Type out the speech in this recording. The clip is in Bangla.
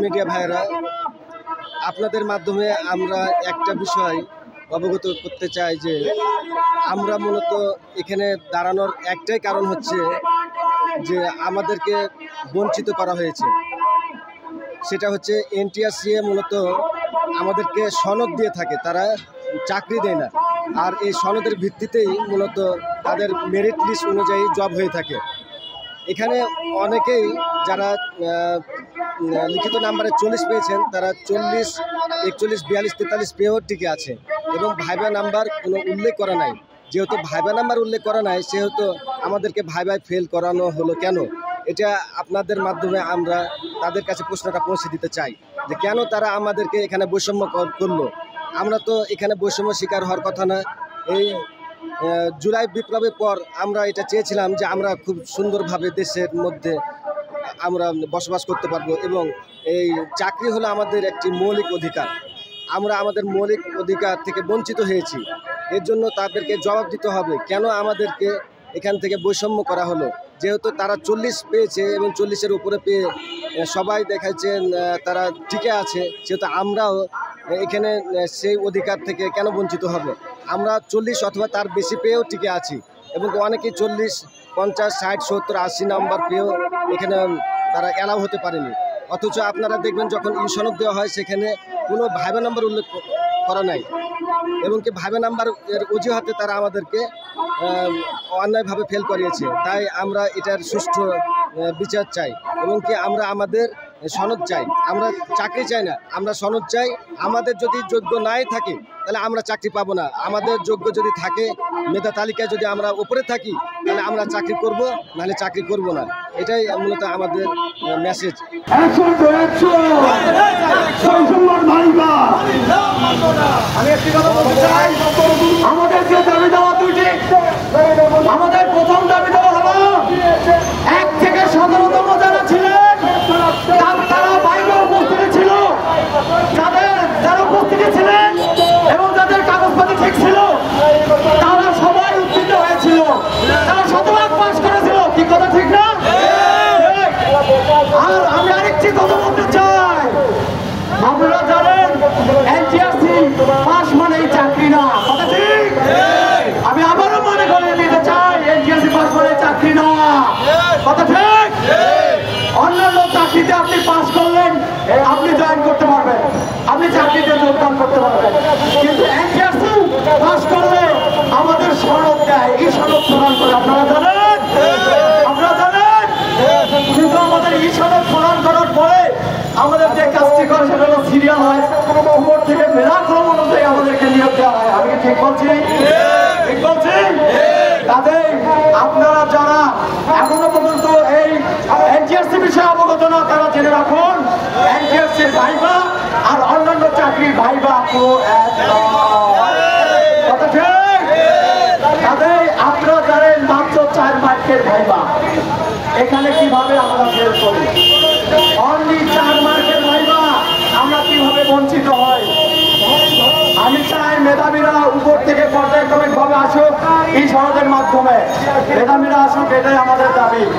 মিডিয়া ভাইরা, আপনাদের মাধ্যমে আমরা একটা বিষয় অবগত করতে চাই যে আমরা মূলত এখানে দাঁড়ানোর একটাই কারণ হচ্ছে যে আমাদেরকে বঞ্চিত করা হয়েছে। সেটা হচ্ছে এনটিআরসি মূলত আমাদেরকে সনদ দিয়ে থাকে, তারা চাকরি দেয় না। আর এই সনদের ভিত্তিতেই মূলত তাদের মেরিট লিস্ট অনুযায়ী জব হয়ে থাকে। এখানে অনেকেই যারা লিখিত নাম্বারে 40 পেয়েছেন তারা 40, 41, 42, 43 পেয়েও টিকে আছে এবং ভাইবা নাম্বার কোনো উল্লেখ করা নাই। যেহেতু ভাইবা নাম্বার উল্লেখ করা নাই সেহেতু আমাদেরকে ভাইবায় ফেল করানো হলো কেন? এটা আপনাদের মাধ্যমে আমরা তাদের কাছে প্রশ্নটা পৌঁছে দিতে চাই যে কেন তারা আমাদেরকে এখানে বৈষম্য করলো। আমরা তো এখানে বৈষম্য শিকার হওয়ার কথা না। এই জুলাই বিপ্লবের পর আমরা এটা চেয়েছিলাম যে আমরা খুব সুন্দরভাবে দেশের মধ্যে আমরা বসবাস করতে পারবো এবং এই চাকরি হলো আমাদের একটি মৌলিক অধিকার। আমরা আমাদের মৌলিক অধিকার থেকে বঞ্চিত হয়েছি। এর জন্য তাদেরকে জবাব দিতে হবে কেন আমাদেরকে এখান থেকে বৈষম্য করা হলো। যেহেতু তারা 40 পেয়েছে এবং 40-এর উপরে পেয়ে সবাই দেখাচ্ছেন তারা টিকে আছে, সেহেতু আমরাও এখানে সেই অধিকার থেকে কেন বঞ্চিত হবে? আমরা 40 অথবা তার বেশি পেয়েও টিকে আছি এবং অনেকেই 40, 50, 60, 70, 80 নাম্বার পেয়েও এখানে তারা অ্যালাউ হতে পারেনি। অথচ আপনারা দেখবেন যখন সনদ দেওয়া হয় সেখানে কোনো ভাইবা নাম্বার উল্লেখ করা নাই এবং কি ভাইবা নাম্বার এর অজুহাতে তারা আমাদেরকে অন্যায়ভাবে ফেল করিয়েছে। তাই আমরা এটার সুষ্ঠু বিচার চাই এবং কি আমরা আমাদের সনদ চাই। আমরা চাকরি চাই না, আমরা সনদ চাই। আমাদের যদি যোগ্য নাই থাকে তাহলে আমরা চাকরি পাবো না। আমাদের যোগ্য যদি থাকে, মেধা তালিকায় যদি আমরা উপরে থাকি তাহলে আমরা চাকরি করব, নাহলে চাকরি করব না। এটাই মূলত আমাদের মেসেজ। আমাদের যে দাবি দেওয়া দুটি, আমাদের প্রথম দাবি দেওয়া হলো 1 থেকে 17তম যারা ছিলেন তারা বাইরে উপস্থিত ছিল, যারা উপস্থিত ছিলেন এবং যাদের কাগজপাতি ঠিক ছিল তারা সবাই উত্তীর্ণ হয়েছিল, তারা শতভাগ পাস করেছিল। কি কথা ঠিক না? আর আমি আরেকটি কথা বলতে চাই, আপনারা জানেন এনটিআরসি পাস মানেই চাকরি না। কথা ঠিক? আমি আবারও মনে করিয়ে দিতে চাই এনটিআরসি পাস মানে চাকরি না। কথা ঠিক? অন্যান্য চাকরিতে আপনি পাস করলেন, আপনি জয়েন করতে পারবেন, আপনি চাকরিতে যোগদান করতে পারবেন, কিন্তু এনটিআরসি পাস করলে আমাদের সনদ দেয়, এই সনদ প্রদান করে। আপনারা জানেন? আপনারা জানেন? কিন্তু আমাদের এই সনদ প্রদান করার পরে আমাদের যে কাজটি করে সেটা হলো সিরিয়াল হয়, উপর থেকে মেধাক্রম অনুযায়ী আমাদেরকে নিয়োগ দেওয়া হয়। আমি ঠিক বলছি? ঠিক বলছি? তাদের আপনারা যারা এখনো পর্যন্ত এই এনটিআরসি বিষয়ে অবগত না তারা জেনে রাখুন, এনটিআরসির ভাইবা আর অন্যান্য চাকরির ভাইবা পুরো এক নয়। কথা ঠিক? তাদের আপনারা জানেন মাত্র 4 মার্কের ভাইবা। এখানে কিভাবে আমরা ফেল করি? অনলি 4 মার্কের ভাইবা আমরা কিভাবে বঞ্চিত হয়? আমি চাই মেধাবীরা উপর থেকে পর্যায়ক্রমিকভাবে আসুক, এই সনদের মাধ্যমে মেধাবীরা আসুক, এটাই আমাদের দাবি।